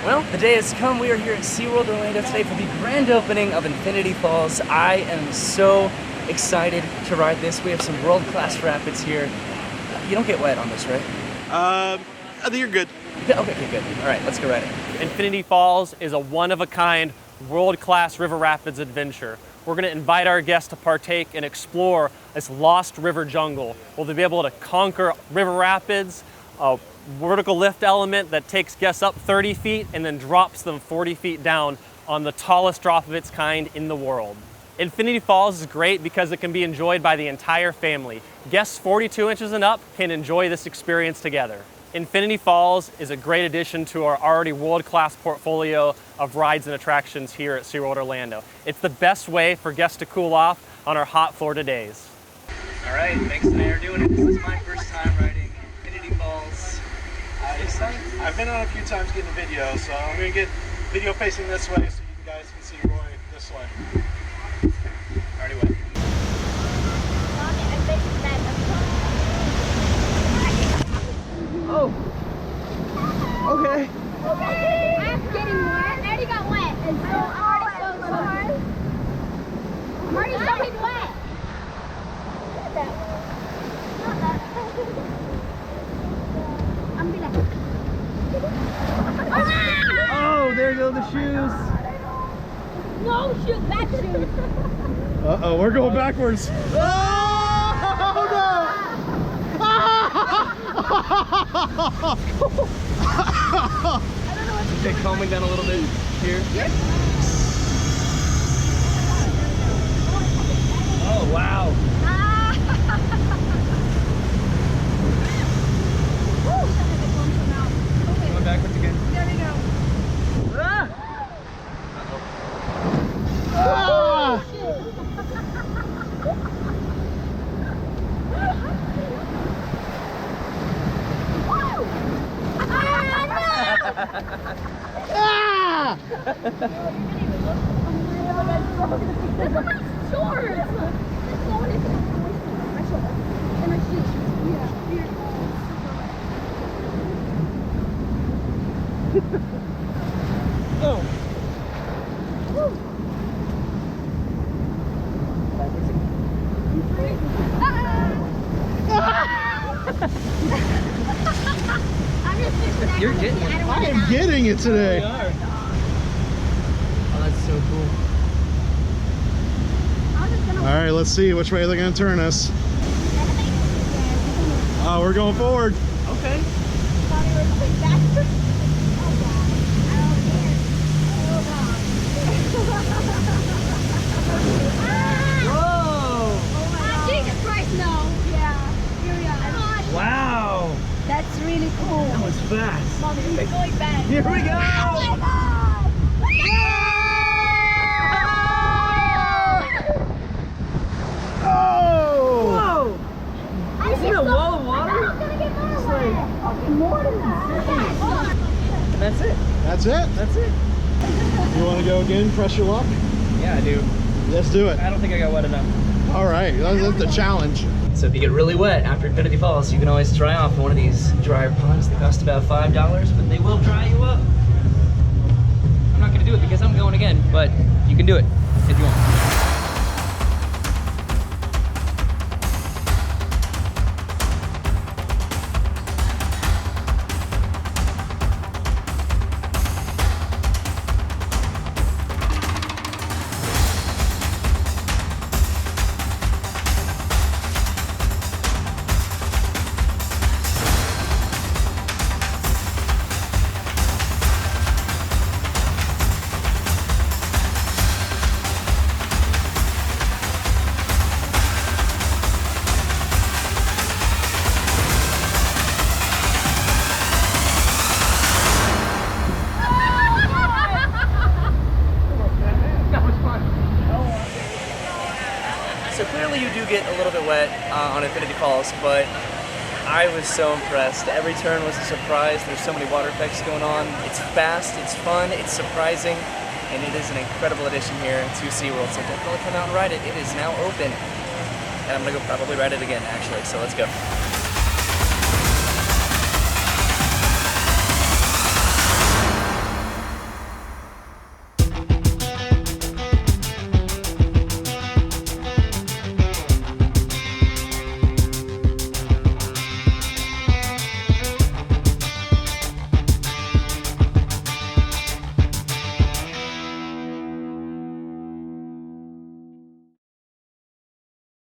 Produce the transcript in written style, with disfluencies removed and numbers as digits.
Well, the day has come. We are here at SeaWorld Orlando today for the grand opening of Infinity Falls. I am so excited to ride this. We have some world-class rapids here. You don't get wet on this, right? I think you're good. Okay, good. All right, let's go riding. Infinity Falls is a one-of-a-kind, world-class river rapids adventure. We're going to invite our guests to partake and explore this lost river jungle. We'll be able to conquer river rapids, a vertical lift element that takes guests up 30 feet and then drops them 40 feet down on the tallest drop of its kind in the world. Infinity Falls is great because it can be enjoyed by the entire family. Guests 42 inches and up can enjoy this experience together. Infinity Falls is a great addition to our already world-class portfolio of rides and attractions here at SeaWorld Orlando. It's the best way for guests to cool off on our hot Florida days. All right, Max and I are doing it. This is my first time riding Infinity Falls. I've been on a few times getting a video, so I'm going to get video facing this way so you guys can see Roy this way. Already wet. Oh. Okay. I'm getting wet. I already got wet. And so I'm already so hard. I'm already soaking wet. Not that one. Not that. I'm gonna. Oh, there go the shoes. No shoes. Back shoes. Uh-oh, we're going backwards. Okay, calming down a little bit here. Oh, wow. Going backwards again. There we go. Ah! Ah! Ah! Look at my shorts. And my shoes. Yeah. Oh. You're getting it. I am getting it today. We are. Oh, that's so cool. All right, let's see which way they're going to turn us. Oh, we're going forward. Okay. Whoa! Jesus Christ, no. Yeah. Here we are. Wow! That's really cool. That was fast. Mom, it's going bad. Here we go! Oh my God! Oh! Whoa! I see the wall of water? I'm gonna get more than that. And that's it. That's it? That's it. You want to go again, press your luck? Yeah, I do. Let's do it. I don't think I got wet enough. All right, that's the challenge. So if you get really wet after Infinity Falls, you can always dry off in one of these dryer ponds. They cost about $5, but they will dry you up. I'm not gonna do it because I'm going again, but you can do it if you want. So clearly you do get a little bit wet on Infinity Falls, but I was so impressed. Every turn was a surprise. There's so many water effects going on. It's fast, it's fun, it's surprising, and it is an incredible addition here to SeaWorld. So definitely come out and ride it. It is now open. And I'm gonna go probably ride it again, actually, so let's go.